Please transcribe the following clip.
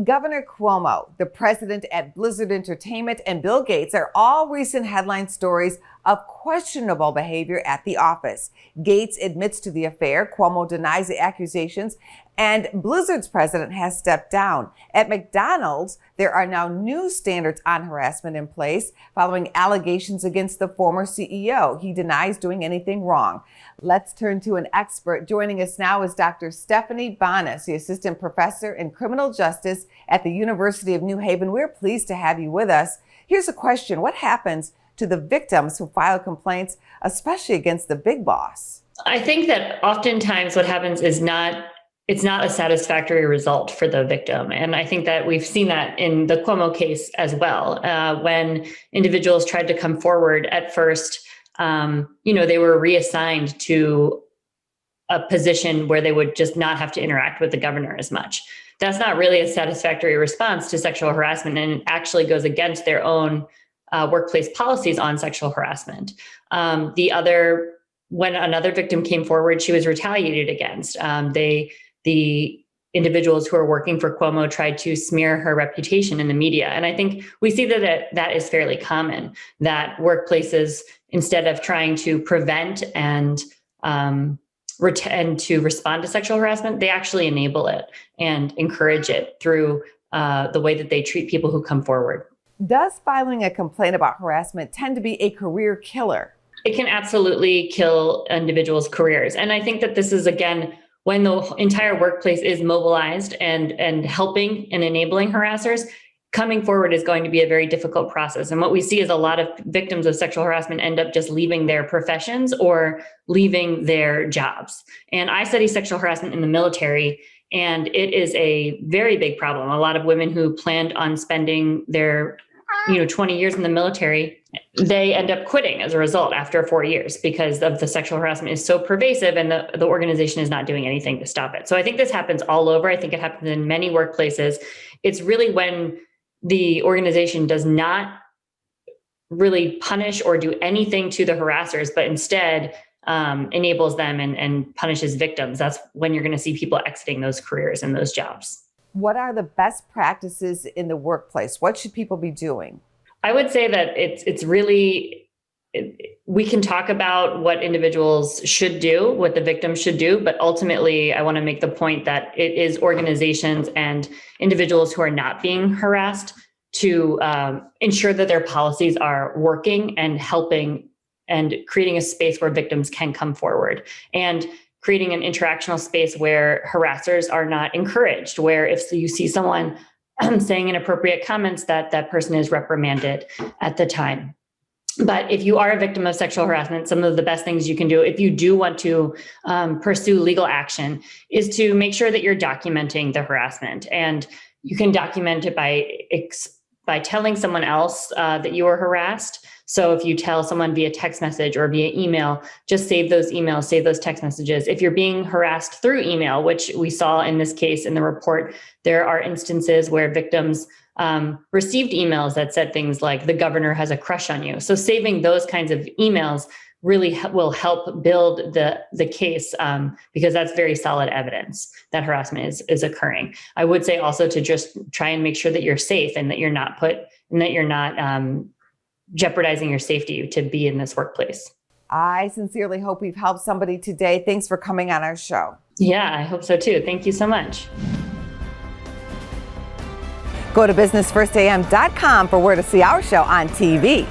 Governor Cuomo, the president at Blizzard Entertainment, and Bill Gates are all recent headline stories of questionable behavior at the office. Gates admits to the affair, Cuomo denies the accusations, and Blizzard's president has stepped down. At McDonald's, there are now new standards on harassment in place following allegations against the former CEO. He denies doing anything wrong. Let's turn to an expert. Joining us now is Dr. Stephanie Bonas, the assistant professor in criminal justice at the University of New Haven. We're pleased to have you with us. Here's a question. What happens to the victims who file complaints, especially against the big boss? I think that oftentimes what happens is it's not a satisfactory result for the victim. And I think that we've seen that in the Cuomo case as well. When individuals tried to come forward at first, they were reassigned to a position where they would just not have to interact with the governor as much. That's not really a satisfactory response to sexual harassment, and it actually goes against their own workplace policies on sexual harassment. When another victim came forward, she was retaliated against. The individuals who are working for Cuomo tried to smear her reputation in the media. And I think we see that is fairly common, that workplaces, instead of trying to prevent and to respond to sexual harassment, they actually enable it and encourage it through the way that they treat people who come forward. Does filing a complaint about harassment tend to be a career killer? It can absolutely kill individuals' careers. And I think that this is, again, when the entire workplace is mobilized and helping and enabling harassers, coming forward is going to be a very difficult process. And what we see is a lot of victims of sexual harassment end up just leaving their professions or leaving their jobs. And I study sexual harassment in the military, and it is a very big problem. A lot of women who planned on spending their 20 years in the military, they end up quitting as a result after 4 years because of the sexual harassment is so pervasive and the organization is not doing anything to stop it. So I think this happens all over. I think it happens in many workplaces. It's really when the organization does not really punish or do anything to the harassers, but instead enables them and punishes victims. That's when you're going to see people exiting those careers and those jobs. What are the best practices in the workplace? What should people be doing? I would say that it's really, we can talk about what individuals should do, what the victims should do, but ultimately I want to make the point that it is organizations and individuals who are not being harassed to ensure that their policies are working and helping and creating a space where victims can come forward, and creating an interactional space where harassers are not encouraged, where if you see someone saying inappropriate comments, that person is reprimanded at the time. But if you are a victim of sexual harassment, some of the best things you can do if you do want to pursue legal action is to make sure that you're documenting the harassment. And you can document it by telling someone else that you were harassed. So if you tell someone via text message or via email, just save those emails, save those text messages. If you're being harassed through email, which we saw in this case in the report, there are instances where victims received emails that said things like, the governor has a crush on you. So saving those kinds of emails really will help build the case because that's very solid evidence that harassment is occurring. I would say also to just try and make sure that you're safe and that you're not jeopardizing your safety to be in this workplace. I sincerely hope we've helped somebody today. Thanks for coming on our show. Yeah, I hope so too. Thank you so much. Go to businessfirstam.com for where to see our show on TV.